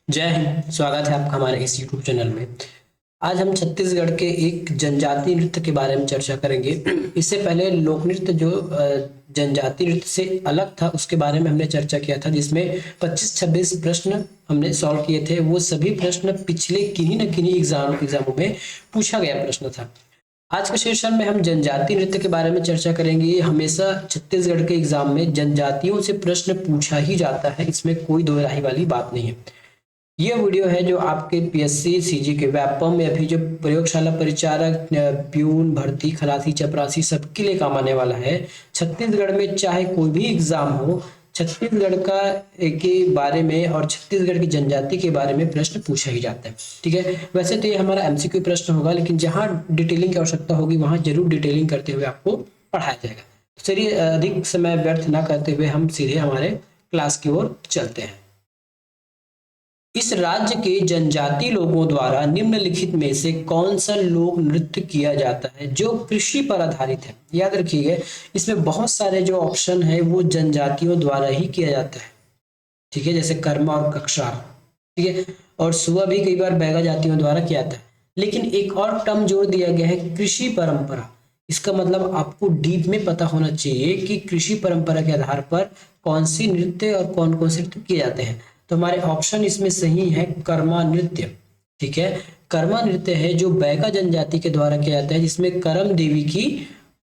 जय हिंद। स्वागत है आपका हमारे इस यूट्यूब चैनल में। आज हम छत्तीसगढ़ के एक जनजातीय नृत्य के बारे में चर्चा करेंगे। इससे पहले लोक नृत्य जो जनजातीय नृत्य से अलग था उसके बारे में हमने चर्चा किया था, जिसमें 25-26 प्रश्न हमने सॉल्व किए थे। वो सभी प्रश्न पिछले किन्हीं न किन्हीं एग्जामों में पूछा गया प्रश्न था। आज के सेशन में हम जनजातीय नृत्य के बारे में चर्चा करेंगे। हमेशा छत्तीसगढ़ के एग्जाम में जनजातियों से प्रश्न पूछा ही जाता है, इसमें कोई दो राही वाली बात नहीं है। ये वीडियो है जो आपके पीएससी सीजी के व्यापम या फिर जो प्रयोगशाला परिचारक, प्यून, भर्ती, खलासी, चपरासी सबके लिए काम आने वाला है। छत्तीसगढ़ में चाहे कोई भी एग्जाम हो, छत्तीसगढ़ का के बारे में और छत्तीसगढ़ की जनजाति के बारे में प्रश्न पूछा ही जाता है। ठीक है, वैसे तो ये हमारा एमसीक्यू प्रश्न होगा, लेकिन जहाँ डिटेलिंग की आवश्यकता होगी वहां जरूर डिटेलिंग करते हुए आपको पढ़ाया जाएगा। चलिए, अधिक समय व्यर्थ ना करते हुए हम सीधे हमारे क्लास की ओर चलते हैं। इस राज्य के जनजाति लोगों द्वारा निम्नलिखित में से कौन सा लोक नृत्य किया जाता है जो कृषि पर आधारित है? याद रखिएगा, इसमें बहुत सारे जो ऑप्शन है वो जनजातियों द्वारा ही किया जाता है। ठीक है, जैसे कर्मा और कक्षार, ठीक है, और सुआ भी कई बार बैगा जातियों द्वारा किया जाता है। लेकिन एक और टर्म जोड़ दिया गया है, कृषि परंपरा। इसका मतलब आपको डीप में पता होना चाहिए कि कृषि परंपरा के आधार पर कौन सी नृत्य और कौन कौन से नृत्य किए जाते हैं। तो हमारे ऑप्शन इसमें सही है, कर्मा नृत्य। ठीक है, कर्मा नृत्य है जो बैगा जनजाति के द्वारा किया जाता है, जिसमें करम देवी की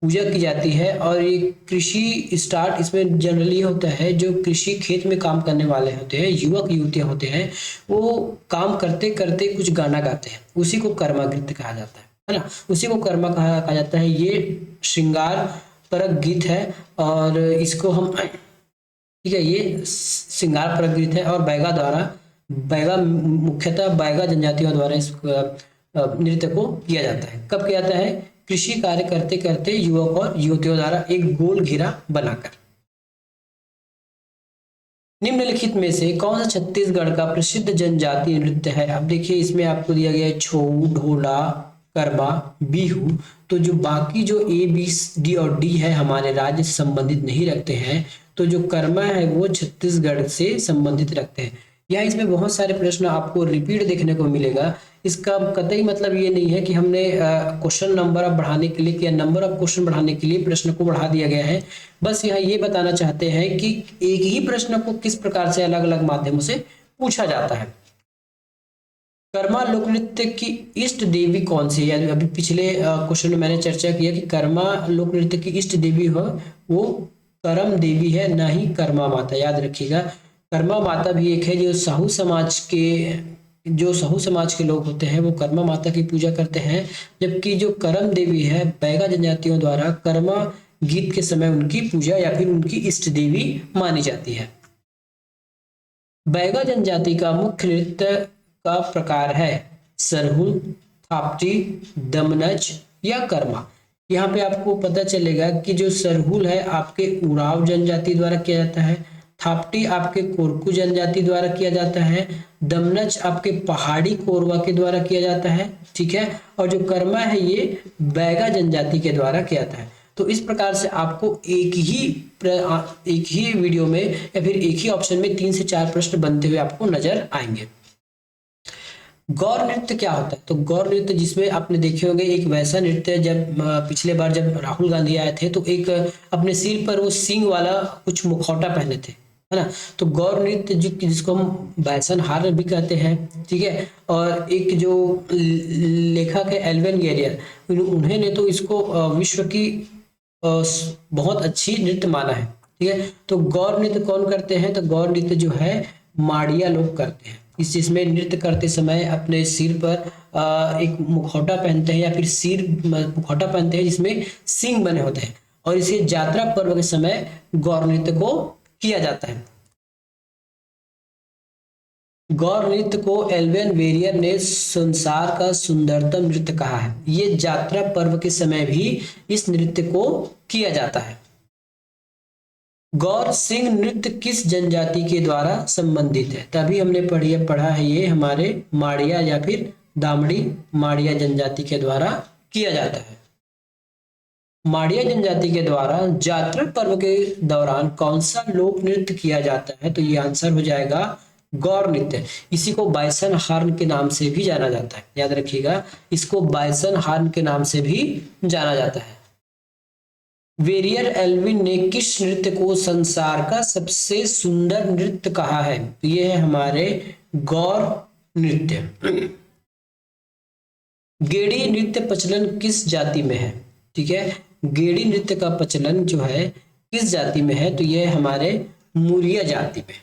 पूजा की जाती है। और ये कृषि स्टार्ट इसमें जनरली होता है, जो कृषि खेत में काम करने वाले होते हैं, युवक युवतियां होते हैं, वो काम करते करते कुछ गाना गाते हैं, उसी को कर्मा नृत्य कहा जाता है ना। उसी को कर्मा कहा जाता है। ये श्रृंगार परक गीत है और इसको हम, ठीक है, ये श्रृंगार परक गीत है और बैगा मुख्यतः बैगा जनजातियों द्वारा इस नृत्य को किया जाता है। कब किया जाता है? कृषि कार्य करते करते युवक और युवतियों द्वारा एक गोल घेरा बनाकर। निम्नलिखित में से कौन सा छत्तीसगढ़ का प्रसिद्ध जनजातीय नृत्य है? अब देखिए, इसमें आपको दिया गया है छऊ, ढोला, करबा, बिहू। तो जो बाकी जो ए बी डी और डी है हमारे राज्य से संबंधित नहीं रखते हैं, तो जो कर्मा है वो छत्तीसगढ़ से संबंधित रखते हैं। यहाँ इसमें बहुत सारे प्रश्न आपको रिपीट देखने को मिलेगा। इसका कतई मतलब ये नहीं है कि हमने क्वेश्चन नंबर ऑफ बढ़ाने के लिए या नंबर ऑफ क्वेश्चन बढ़ाने के लिए प्रश्न को बढ़ा दिया गया है। बस यहाँ ये बताना चाहते हैं कि एक ही प्रश्न को किस प्रकार से अलग अलग माध्यमों से पूछा जाता है। कर्मा लोक नृत्य की इष्ट देवी कौन सी है? अभी पिछले क्वेश्चन में मैंने चर्चा किया कि कर्मा लोक नृत्य की इष्ट देवी हो वो करम देवी है, ना ही कर्मा माता। याद रखिएगा, कर्मा माता भी एक है। जो साहू समाज के लोग होते हैं वो कर्मा माता की पूजा करते हैं, जबकि जो करम देवी है बैगा जनजातियों द्वारा कर्मा गीत के समय उनकी पूजा या फिर उनकी इष्ट देवी मानी जाती है। बैगा जनजाति का मुख्य नृत्य का प्रकार है सरहुल, थापटी, दमनच या कर्मा। यहाँ पे आपको पता चलेगा कि जो सरहुल है आपके उराव जनजाति द्वारा किया जाता है, थापटी आपके कोरकू जनजाति द्वारा किया जाता है, दमनच आपके पहाड़ी कोरवा के द्वारा किया जाता है, ठीक है, और जो कर्मा है ये बैगा जनजाति के द्वारा किया जाता है। तो इस प्रकार से आपको एक ही वीडियो में या फिर एक ही ऑप्शन में 3 से 4 प्रश्न बनते हुए आपको नजर आएंगे। गौर नृत्य क्या होता है? तो गौर नृत्य, जिसमें आपने देखे होंगे, एक वैसा नृत्य जब पिछले बार जब राहुल गांधी आए थे तो एक अपने सिर पर वो सींग वाला कुछ मुखौटा पहने थे, है ना। तो गौर नृत्य जिसको हम बैसन हार भी कहते हैं, ठीक है। और एक जो लेखक है एल्विन गेरियर, उन्होंने तो इसको विश्व की बहुत अच्छी नृत्य माना है, ठीक है। तो गौर नृत्य कौन करते हैं? तो गौर नृत्य जो है माड़िया लोग करते हैं। जिसमें नृत्य करते समय अपने सिर पर एक मुखौटा पहनते हैं या फिर सिर मुखौटा पहनते हैं जिसमें सींग बने होते हैं, और इसे यात्रा पर्व के समय गौर नृत्य को किया जाता है। गौर नृत्य को एल्विन वेरियर ने संसार का सुंदरतम नृत्य कहा है। ये यात्रा पर्व के समय भी इस नृत्य को किया जाता है। गौर सिंह नृत्य किस जनजाति के द्वारा संबंधित है? तभी हमने पढ़ा है, ये हमारे माड़िया या फिर दामड़ी माड़िया जनजाति के द्वारा किया जाता है। माड़िया जनजाति के द्वारा यात्रा पर्व के दौरान कौन सा लोक नृत्य किया जाता है? तो ये आंसर हो जाएगा गौर नृत्य, इसी को बाइसन हार्न के नाम से भी जाना जाता है, याद रखिएगा, इसको बाइसन हार्न के नाम से भी जाना जाता है। वेरियर एल्विन ने किस नृत्य को संसार का सबसे सुंदर नृत्य कहा है? तो ये है हमारे गौर नृत्य। गेड़ी नृत्य प्रचलन किस जाति में है? ठीक है, गेड़ी नृत्य का प्रचलन जो है किस जाति में है? तो ये हमारे मूरिया जाति में।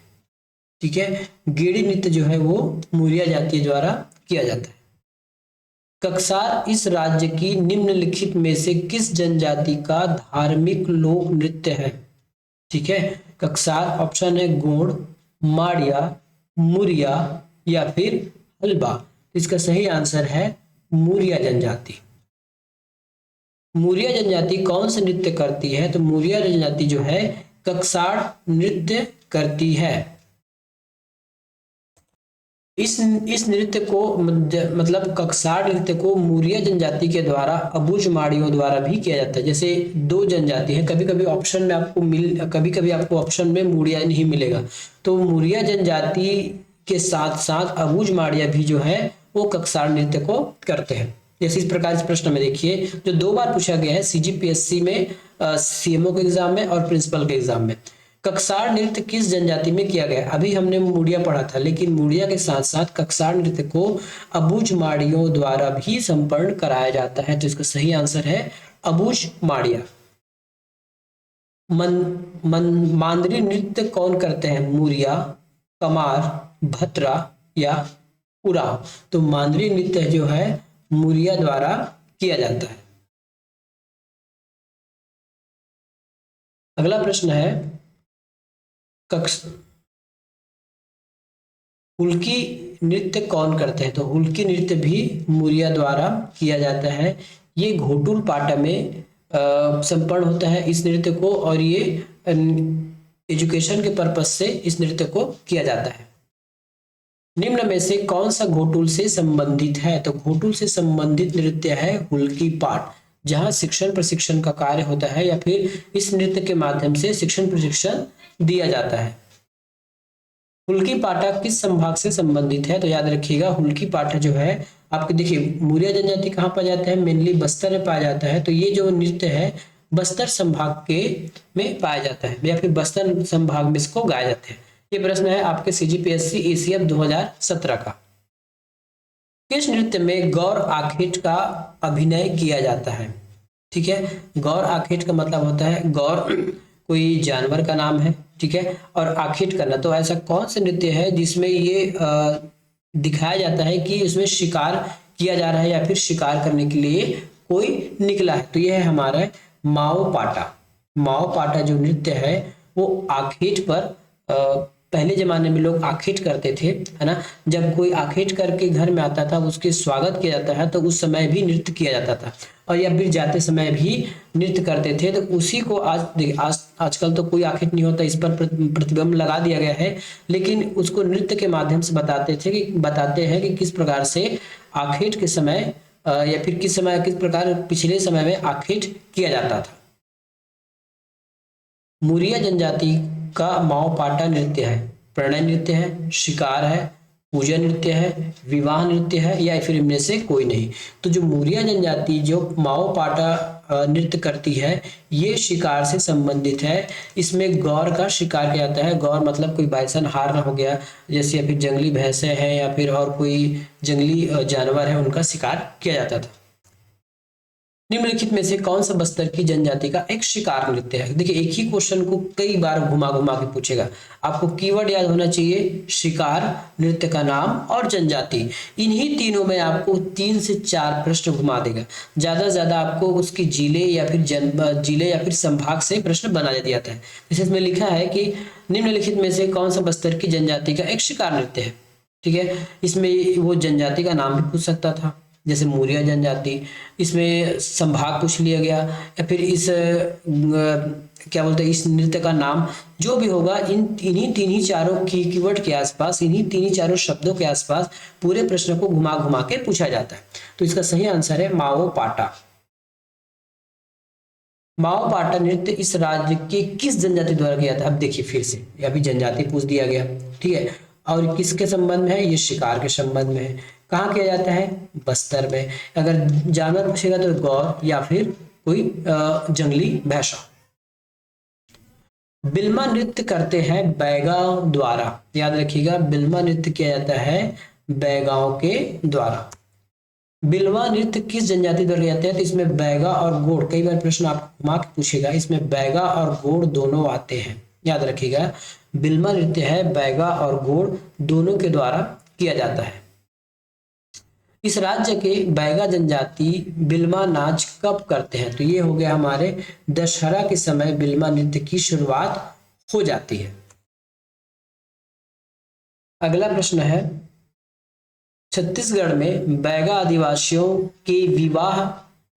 ठीक है, गेड़ी नृत्य जो है वो मूरिया जाति द्वारा किया जाता है। कक्सार इस राज्य की निम्नलिखित में से किस जनजाति का धार्मिक लोक नृत्य है? ठीक है, कक्सार ऑप्शन है गोंड, माड़िया, मुरिया या फिर हलबा। इसका सही आंसर है मूरिया जनजाति। मूरिया जनजाति कौन सा नृत्य करती है? तो मूरिया जनजाति जो है कक्सार नृत्य करती है। इस नृत्य को मतलब कक्सार नृत्य को मूरिया जनजाति के द्वारा अबुझ माड़ियों द्वारा भी किया जाता है। जैसे दो जनजाति है, कभी कभी ऑप्शन में आपको कभी कभी आपको ऑप्शन में मूरिया नहीं मिलेगा, तो मूरिया जनजाति के साथ साथ अबुझ माड़िया भी जो है वो कक्सार नृत्य को करते हैं। जैसे इस प्रकार इस प्रश्न में देखिए, जो 2 बार पूछा गया है सीजीपीएससी में, सीएमओ के एग्जाम में और प्रिंसिपल के एग्जाम में। कक्सार नृत्य किस जनजाति में किया गया? अभी हमने मूड़िया पढ़ा था, लेकिन मूड़िया के साथ साथ कक्सार नृत्य को अबुझ माड़ियों द्वारा भी संपन्न कराया जाता है। तो इसका सही आंसर है अबुझ माड़िया। मांदरी नृत्य कौन करते हैं? मूरिया, कमार, भत्रा या उराव। तो मांदरी नृत्य जो है मूरिया द्वारा किया जाता है। अगला प्रश्न है हुल्की नृत्य कौन करते हैं? तो हुल्की नृत्य भी मूरिया द्वारा किया जाता है। ये घोटुल पाटा में संपन्न होता है इस नृत्य को, और ये एजुकेशन के पर्पस से इस नृत्य को किया जाता है। निम्न में से कौन सा घोटुल से संबंधित है? तो घोटुल से संबंधित नृत्य है हुल्की पाट, जहां शिक्षण प्रशिक्षण का कार्य होता है या फिर इस नृत्य के माध्यम से शिक्षण प्रशिक्षण दिया जाता है। हुल्की पाटा किस संभाग से संबंधित है? तो याद रखिएगा, हुल्की पाटा जो है आपके देखिए मूरिया जनजाति कहाँ पाया जाता है? मेनली बस्तर में पाया जाता है। तो ये जो नृत्य है बस्तर संभाग के में पाया जाता है या फिर बस्तर संभाग में इसको गाया जाता है। ये प्रश्न है आपके सीजीपीएससी एसीएफ 2017 का। किस नृत्य में गौर आखेट का अभिनय किया जाता है? ठीक है, गौर आखेट का मतलब होता है गौर कोई जानवर का नाम है, ठीक है, और आखेट करना। तो ऐसा कौन सा नृत्य है जिसमें ये दिखाया जाता है कि उसमें शिकार किया जा रहा है या फिर शिकार करने के लिए कोई निकला है? तो यह है हमारा माओ पाटा। माओ पाटा जो नृत्य है वो आखेट पर पहले जमाने में लोग आखेट करते थे, है ना। जब कोई आखेट करके घर में आता था उसके स्वागत किया जाता है, तो उस समय भी नृत्य किया जाता था, और या फिर जाते समय भी नृत्य करते थे। तो उसी को आजकल तो कोई आखेट नहीं होता, इस पर प्रतिबंध लगा दिया गया है, लेकिन उसको नृत्य के माध्यम से बताते हैं कि किस प्रकार से आखेट के समय या फिर किस प्रकार पिछले समय में आखेट किया जाता था। मूरिया जनजाति का माओ पाटा नृत्य है, प्रणय नृत्य है, शिकार है, पूजा नृत्य है, विवाह नृत्य है, या फिर इनमें से कोई नहीं। तो जो मूरिया जनजाति जो माओ पाटा नृत्य करती है ये शिकार से संबंधित है। इसमें गौर का शिकार किया जाता है। गौर मतलब कोई बाइसन हार्न हो गया जैसे, या फिर जंगली भैंसे हैं या फिर और कोई जंगली जानवर है, उनका शिकार किया जाता था। निम्नलिखित में से कौन सा बस्तर की जनजाति का एक शिकार नृत्य है? देखिए एक ही क्वेश्चन को कई बार घुमा घुमा के पूछेगा, आपको कीवर्ड याद होना चाहिए, शिकार, नृत्य का नाम और जनजाति। इन्हीं तीनों में आपको 3 से 4 प्रश्न घुमा देगा। ज्यादा से ज्यादा आपको उसकी जिले या फिर संभाग से प्रश्न बना दिया जाता है। जैसे इसमें लिखा है कि निम्नलिखित में से कौन सा बस्तर की जनजाति का एक शिकार नृत्य है, ठीक है। इसमें वो जनजाति का नाम भी पूछ सकता था, जैसे मूरिया जनजाति। इसमें संभाग पूछ लिया गया, या फिर इस क्या बोलते हैं इस नृत्य का नाम, जो भी होगा इन्हीं 3-4 कीवर्ड के आसपास, इन्हीं 3-4 शब्दों के आसपास पूरे प्रश्न को घुमा घुमा के पूछा जाता है। तो इसका सही आंसर है माओ पाटा। माओ पाटा नृत्य इस राज्य के किस जनजाति द्वारा किया था? अब देखिए फिर से अभी जनजाति पूछ दिया गया, ठीक है। और किसके संबंध में है, ये शिकार के संबंध में है। कहाँ किया जाता है, बस्तर में। अगर जानवर पूछेगा तो गौर या फिर कोई जंगली भैंसा। बिल्मा नृत्य करते हैं बैगाओं द्वारा, याद रखिएगा बिल्मा नृत्य किया जाता है बैगाओं के द्वारा। बिलवा नृत्य किस जनजाति द्वारा किया जाता है, तो इसमें बैगा और गोंड, कई बार प्रश्न आपको घुमा के पूछेगा, इसमें बैगा और गोंड दोनों आते हैं, याद रखिएगा। बिल्वा नृत्य है बैगा और गोंड दोनों के द्वारा किया जाता है। इस राज्य के बैगा जनजाति बिल्वा नाच कब करते हैं, तो ये हो गया हमारे दशहरा के समय बिल्वा नृत्य की शुरुआत हो जाती है। अगला प्रश्न है, छत्तीसगढ़ में बैगा आदिवासियों के विवाह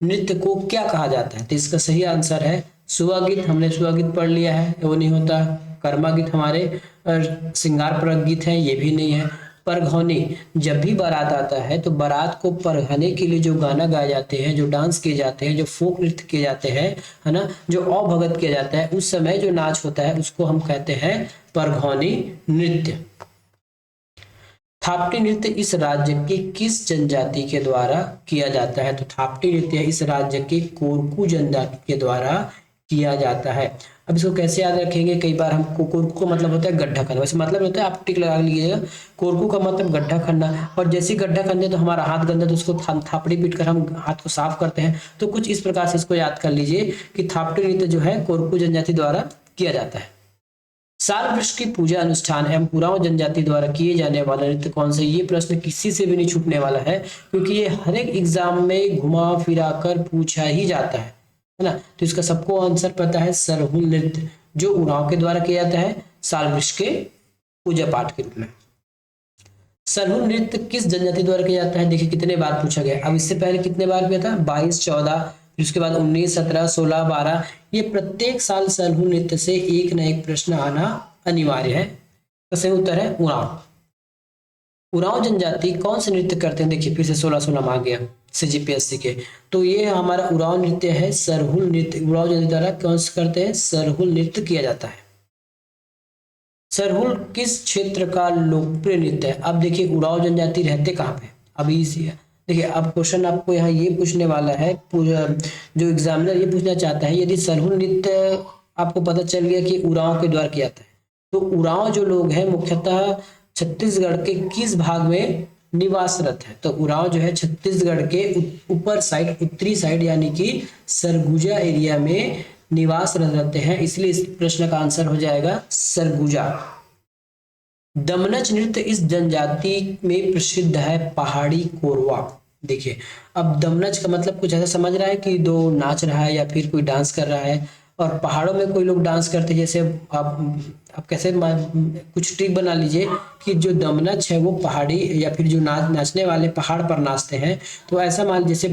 नृत्य को क्या कहा जाता है, तो इसका सही आंसर है सुआ गीत। हमने सुआ गीत पढ़ लिया है, वो नहीं होता। कर्मा गीत हमारे श्रृंगार परक गीत है, ये भी नहीं है। परघौनी, जब भी बारात आता है तो बारात को परघने के लिए जो गाना गाए जाते हैं, जो डांस किए जाते हैं, जो फोक नृत्य किए जाते हैं, है ना, जो अवभगत किया जाता है, उस समय जो नाच होता है उसको हम कहते हैं परघौनी नृत्य। थापटी नृत्य इस राज्य के किस जनजाति के द्वारा किया जाता है, तो थापटी नृत्य इस राज्य के कोरकू जनजाति के द्वारा किया जाता है। अब इसको कैसे याद रखेंगे, कई बार हम कोरकू का मतलब होता है गड्ढा करना, वैसे मतलब होता है आप टिक लगा लीजिएगा, कोरकू का मतलब गड्ढा करना, और जैसे गड्ढा करने तो हमारा हाथ गंदा तो उसको थापड़ी पीट कर हम हाथ को साफ करते हैं, तो कुछ इस प्रकार से इसको याद कर लीजिए कि थापटी नृत्य जो है कोरकू जनजाति द्वारा किया जाता है। साल वृक्ष की पूजा अनुष्ठान एवं उरांव जनजाति द्वारा किए जाने वाला नृत्य कौन से, ये प्रश्न किसी से भी नहीं छूटने वाला है, क्योंकि ये हर एक एग्जाम में घुमा फिरा कर पूछा ही जाता है ना। तो इसका सबको आंसर पता है, सरहुल नृत्य जो उरांव के द्वारा किया जाता है साल वृक्ष के पूजा पाठ के रूप में। सरहुल नृत्य किस जनजाति द्वारा किया जाता है, देखिए कितने बार पूछा गया। अब इससे पहले कितने बार किया था, 22, 14, उसके बाद 19, 17, 16, 12, ये प्रत्येक साल सरहुल नृत्य से एक न एक प्रश्न आना अनिवार्य है। तो सही उत्तर है उरांव। उरांव जनजाति कौन से नृत्य करते हैं, देखिए फिर से 16 नाम आ गया CGPSC के, तो ये हमारा उरांव नृत्य है सरहुल नृत्य। उरांव जनजाति द्वारा कौन से करते हैं, सरहुल नृत्य किया जाता है। सरहुल किस क्षेत्र का लोकप्रिय नृत्य है, अब देखिए उरांव जनजाति रहते कहाँ पे, अभी इसी देखिए अब क्वेश्चन आपको यहाँ ये पूछने वाला है, जो एग्जामिनर ये पूछना चाहता है, यदि सरहुल नृत्य आपको पता चल गया कि उरांव के द्वारा किया जाता है, तो उरांव जो लोग हैं मुख्यतः छत्तीसगढ़ के किस भाग में निवासरत है, तो उरांव जो है छत्तीसगढ़ के ऊपर साइड, उत्तरी साइड यानी कि सरगुजा एरिया में निवासरत रहते हैं, इसलिए इस प्रश्न का आंसर हो जाएगा सरगुजा। दमनच नृत्य इस जनजाति में प्रसिद्ध है पहाड़ी कोरवा। देखिए अब दमनच का मतलब कुछ ऐसा समझ रहा है कि दो नाच रहा है या फिर कोई डांस कर रहा है, और पहाड़ों में कोई लोग डांस करते हैं, जैसे आप कैसे कुछ ट्रिक बना लीजिए कि जो दमनच है वो पहाड़ी या फिर जो नाचने वाले पहाड़ पर नाचते हैं, तो ऐसा मान जैसे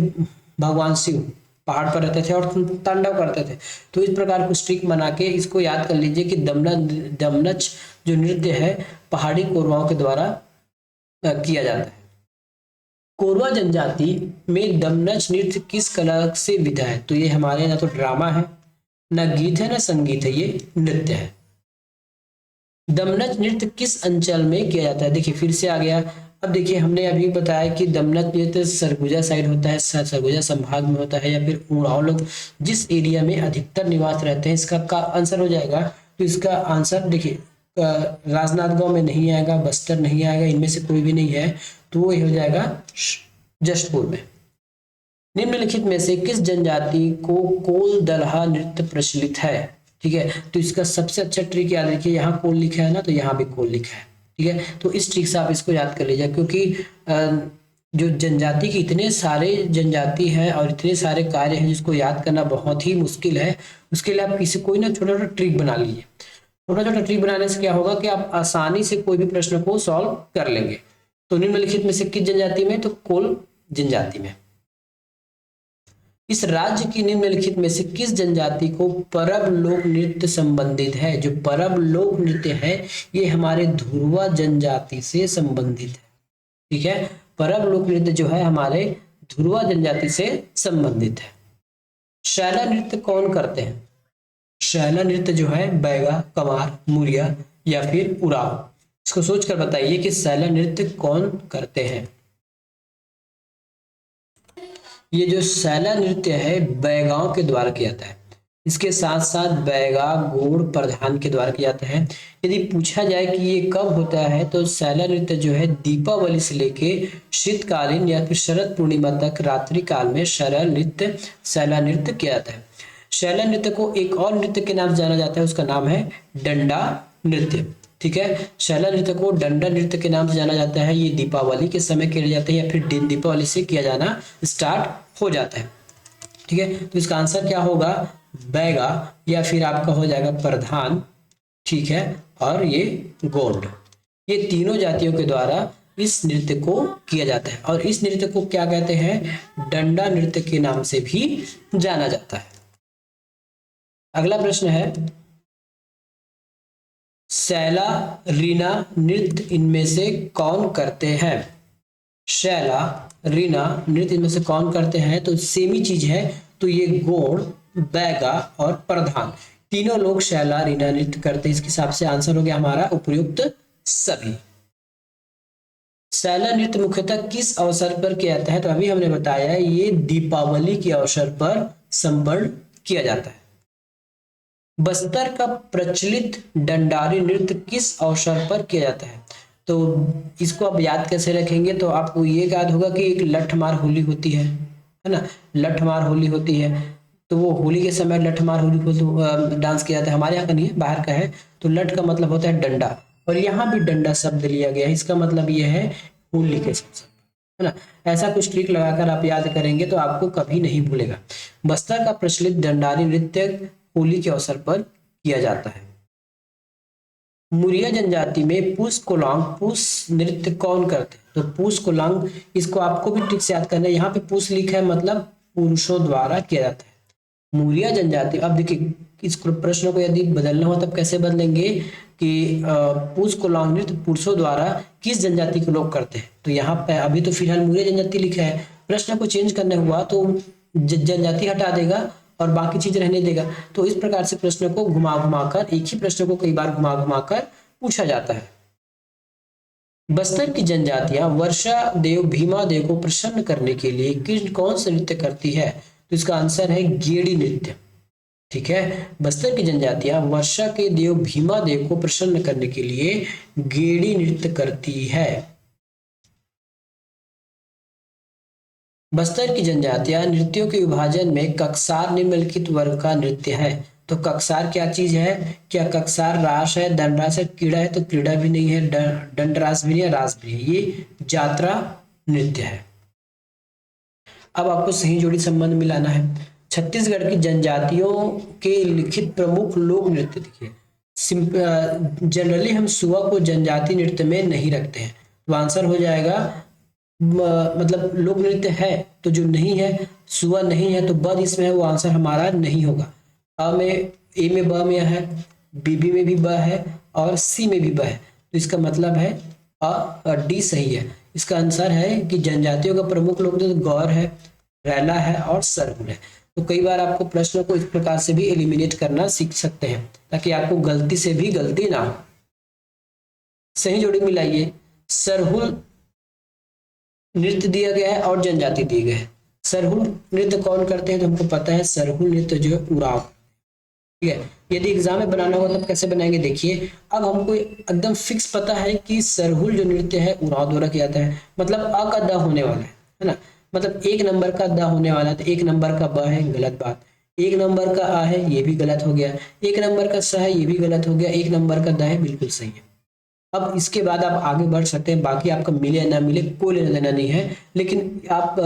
भगवान शिव पहाड़ पर रहते थे और तांडव करते थे, तो इस प्रकार कुछ ट्रिक बना के इसको याद कर लीजिए कि दमनच जो नृत्य है पहाड़ी कोरवाओं के द्वारा किया जाता है। कोरवा जनजाति में दमनच नृत्य किस कला से विधा है, तो ये हमारे ना तो ड्रामा है, ना गीत है, ना संगीत है, ये नृत्य है। दमनच नृत्य किस अंचल में किया जाता है, देखिए फिर से आ गया। अब देखिए हमने अभी बताया कि दमनच नृत्य सरगुजा साइड होता है, सरगुजा संभाग में होता है, या फिर उरांव लोग जिस एरिया में अधिकतर निवास रहते हैं, इसका का आंसर हो जाएगा। तो इसका आंसर देखिए राजनांदगांव में नहीं आएगा, बस्तर नहीं आएगा, इनमें से कोई भी नहीं है, तो वो हो जाएगा जशपुर में। निम्नलिखित में से किस जनजाति को कोल दलहा नृत्य प्रचलित है, ठीक है, तो इसका सबसे अच्छा ट्रिक याद रखिए, यहाँ कोल लिखा है ना, तो यहाँ भी कोल लिखा है, ठीक है, तो इस ट्रिक से आप इसको याद कर लीजिए, क्योंकि जो जनजाति की इतने सारे जनजाति है और इतने सारे कार्य हैं जिसको याद करना बहुत ही मुश्किल है, उसके लिए आप किसी कोई ना छोटा छोटा ट्रिक बना लीजिए। छोटा छोटा ट्रिक बनाने से क्या होगा कि आप आसानी से कोई भी प्रश्न को सॉल्व कर लेंगे। तो निम्नलिखित में से किस जनजाति में, तो कोल जनजाति में। इस राज्य की निम्नलिखित में से किस जनजाति को परब लोक नृत्य संबंधित है, जो परब लोक नृत्य है ये हमारे धुरवा जनजाति से संबंधित है, ठीक है, परब लोक नृत्य जो है हमारे धुरवा जनजाति से संबंधित है। शैला नृत्य कौन करते हैं, शैला नृत्य जो है बैगा, कमार, मुरिया या फिर उराव, इसको सोचकर बताइए कि सैला नृत्य कौन करते हैं। ये जो सैला नृत्य है बैगाओं के द्वारा किया जाता है। इसके साथ साथ बैगा गोड़ प्रधान के द्वारा किया जाता है। यदि पूछा जाए कि ये कब होता है तो सैला नृत्य जो है दीपावली से लेके शीतकालीन या फिर शरद पूर्णिमा तक रात्रि काल में सैला नृत्य किया जाता है। शैला नृत्य को एक और नृत्य के नाम से जाना जाता है, उसका नाम है डंडा नृत्य। ठीक है, शैला नृत्य को डंडा नृत्य के नाम से जाना जाता है। ये दीपावली के समय किया जाता है या फिर दीपावली से किया जाना स्टार्ट हो जाता है। ठीक है, तो इसका आंसर क्या होगा, बैगा या फिर आपका हो जाएगा प्रधान। ठीक है, और ये गोंड, ये तीनों जातियों के द्वारा इस नृत्य को किया जाता है और इस नृत्य को क्या कहते हैं, डंडा नृत्य के नाम से भी जाना जाता है। अगला प्रश्न है, शैला रीना नृत्य इनमें से कौन करते हैं। शैला रीना नृत्य इनमें से कौन करते हैं, तो सेम ही चीज है। तो ये गोंड, बैगा और प्रधान तीनों लोग शैला रीना नृत्य करते हैं। इसके हिसाब से आंसर हो गया हमारा उपयुक्त सभी। शैला नृत्य मुख्यतः किस अवसर पर किया जाता है, तो अभी हमने बताया ये दीपावली के अवसर पर संपन्न किया जाता है। बस्तर का प्रचलित डंडारी नृत्य किस अवसर पर किया जाता है, तो इसको आप याद कैसे रखेंगे, तो आपको ये याद होगा कि एक लठमार होली होती है ना, लठमार होली होती है। तो वो होली के समय लठमार होली को डांस किया जाता है। हमारे यहाँ का नहीं है, बाहर का है। तो लठ का मतलब होता है डंडा, और यहाँ भी डंडा शब्द लिया गया है। इसका मतलब ये है होली के समय, है ना। ऐसा कुछ ट्रिक लगाकर आप याद करेंगे तो आपको कभी नहीं भूलेगा। बस्तर का प्रचलित डंडारी नृत्य होली के अवसर पर किया जाता है। मुरिया जनजाति में पुष कोलांग पुष नृत्य कौन करते हैं, तो पुष कोलांग, इसको आपको भी ट्रिक से याद करना है। यहाँ पे पुष लिखा है मतलब पुरुषों द्वारा किया जाता है। मुरिया जनजाति, अब देखिए इस प्रश्न को यदि बदलना हो तब कैसे बदलेंगे कि पुष कोलांग नृत्य पुरुषों द्वारा किस जनजाति के लोग करते हैं, तो यहाँ पे अभी तो फिलहाल मुरिया जनजाति लिखा है। प्रश्न को चेंज करना हुआ तो जनजाति हटा देगा और बाकी चीज रहने देगा। तो इस प्रकार से प्रश्न को घुमा घुमाकर, एक ही प्रश्न को कई बार घुमा घुमाकर पूछा जाता है। बस्तर की जनजातियां वर्षा देव भीमा देव को प्रसन्न करने के लिए किस कौन सा नृत्य करती है, तो इसका आंसर है गेड़ी नृत्य। ठीक है, बस्तर की जनजातियां वर्षा के देव भीमा देव को प्रसन्न करने के लिए गेड़ी नृत्य करती है। बस्तर की जनजातियां नृत्यों के विभाजन में ककसार निम्नलिखित वर्ग का नृत्य है, तो ककसार क्या चीज है, क्या ककसार रास है, दंडरास है, क्रीड़ा है, तो क्रीड़ा भी नहीं है, दंडरास भी नहीं है, रास भी है, ये जात्रा नृत्य है। अब आपको सही जोड़ी संबंध मिलाना है। छत्तीसगढ़ की जनजातियों के लिखित प्रमुख लोक नृत्य देखिए। जनरली हम सुआ को जनजाति नृत्य में नहीं रखते हैं, तो आंसर हो जाएगा मतलब लोक नृत्य है तो जो नहीं है, सुआ नहीं है तो ब इसमें है, वो आंसर हमारा नहीं होगा। अ में, ए में ब में है, बी में भी ब है और सी में भी ब है, तो इसका मतलब है और डी सही है। इसका आंसर है कि जनजातियों का प्रमुख लोक नृत्य गौर है, रैला है और सरहुल है। तो कई बार आपको प्रश्न को इस प्रकार से भी एलिमिनेट करना सीख सकते हैं ताकि आपको गलती से भी गलती ना हो। सही जोड़ी मिलाइए। सरहुल नृत्य दिया गया है और जनजाति दिए गए हैं। सरहुल नृत्य कौन करते हैं, तो हमको पता है सरहुल नृत्य जो है उराव। ठीक है, यदि एग्जाम में बनाना होगा तब कैसे बनाएंगे, देखिए अब हमको एकदम फिक्स पता है कि सरहुल जो नृत्य है उराव द्वारा किया जाता है। मतलब अ का द होने वाला है ना, मतलब एक नंबर का द होने वाला है, तो एक नंबर का ब है, गलत बात। एक नंबर का आ है, ये भी गलत हो गया। एक नंबर का स है, ये भी गलत हो गया। एक नंबर का द है, बिल्कुल सही है। अब इसके बाद आप आगे बढ़ सकते हैं, बाकी आपका मिले या ना मिले कोई लेना देना नहीं है, लेकिन आप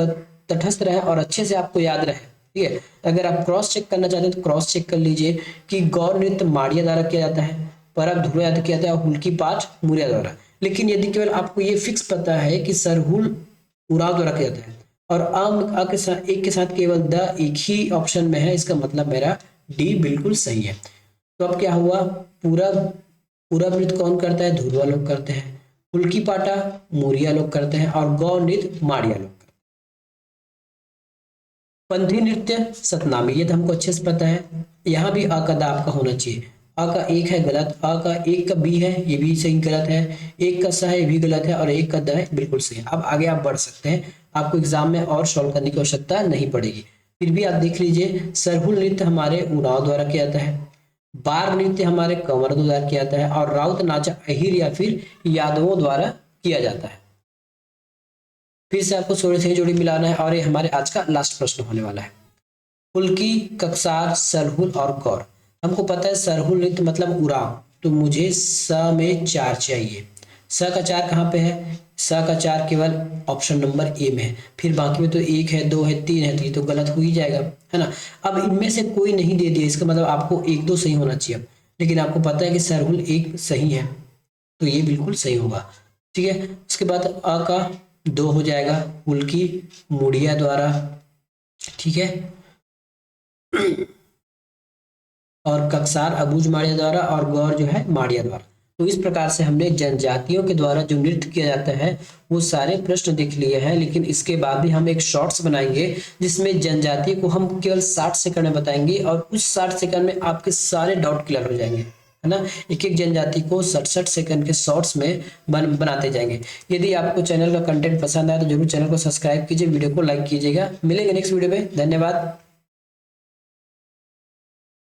तटस्थ रहे और अच्छे से आपको याद रहे। ठीक है, अगर आप क्रॉस चेक करना चाहते हैं तो क्रॉस चेक कर लीजिए कि गौर नृत्य माड़िया द्वारा किया जाता है, परब ध्रुव द्वारा किया जाता है और हुल्की पाठ मुरिया द्वारा। लेकिन यदि केवल आपको ये फिक्स पता है कि सरहुल उराव द्वारा किया जाता है और अ के साथ एक के साथ केवल द एक ही ऑप्शन में है, इसका मतलब मेरा डी बिल्कुल सही है। तो अब क्या हुआ, पूरा नृत्य कौन करता है, धुरवा लोग करते हैं। हुल्की पाटा मोरिया लोग करते हैं और गौ नृत्य माड़िया लोग करते हैं। पंथी नृत्य सतनामी, ये तो हमको अच्छे से पता है। यहाँ भी अ का द आपका होना चाहिए। अ का एक है गलत, अ का एक का बी है ये भी सही गलत है, एक का स है ये भी गलत है और एक का द है बिल्कुल सही है। अब आगे आप बढ़ सकते हैं, आपको एग्जाम में और सॉल्व करने की आवश्यकता नहीं पड़ेगी। फिर भी आप देख लीजिए, सरहुल नृत्य हमारे उरांव द्वारा किया जाता है, बार नृत्य हमारे कंवर द्वारा किया जाता है और राउत नाचा अहिर या फिर यादवों द्वारा किया जाता है। फिर से आपको थोड़ी सी जोड़ी मिलाना है और ये हमारे आज का लास्ट प्रश्न होने वाला है। फुल्की, ककसार, सरहुल और गौर। हमको पता है सरहुल नृत्य मतलब उरांव, तो मुझे स में 4 चाहिए। स का 4 कहाँ पे है? स का 4 केवल ऑप्शन नंबर ए में है, फिर बाकी में तो 1 है, 2 है, 3 है, तो ये तो गलत हो ही जाएगा, है ना। अब इनमें से कोई नहीं दे दिया, इसका मतलब आपको 1-2 सही होना चाहिए अब, लेकिन आपको पता है कि सरहुल एक सही है, तो ये बिल्कुल सही होगा। ठीक है, उसके बाद अ का 2 हो जाएगा, फुल्की मुड़िया द्वारा, ठीक है, और ककसार अबूझ माड़िया द्वारा और गौर जो है माड़िया द्वारा। तो इस प्रकार से हमने जनजातियों के द्वारा जो नृत्य किया जाता है वो सारे प्रश्न देख लिए हैं, लेकिन इसके बाद भी हम एक शॉर्ट्स बनाएंगे जिसमें जनजाति को हम केवल 60 सेकंड में बताएंगे और उस 60 सेकंड में आपके सारे डाउट क्लियर हो जाएंगे, है ना। एक एक जनजाति को 67 सेकंड के शॉर्ट्स में बनाते जाएंगे। यदि आपको चैनल का कंटेंट पसंद आए तो जरूर चैनल को सब्सक्राइब कीजिए, वीडियो को लाइक कीजिएगा। मिलेंगे नेक्स्ट वीडियो में, धन्यवाद।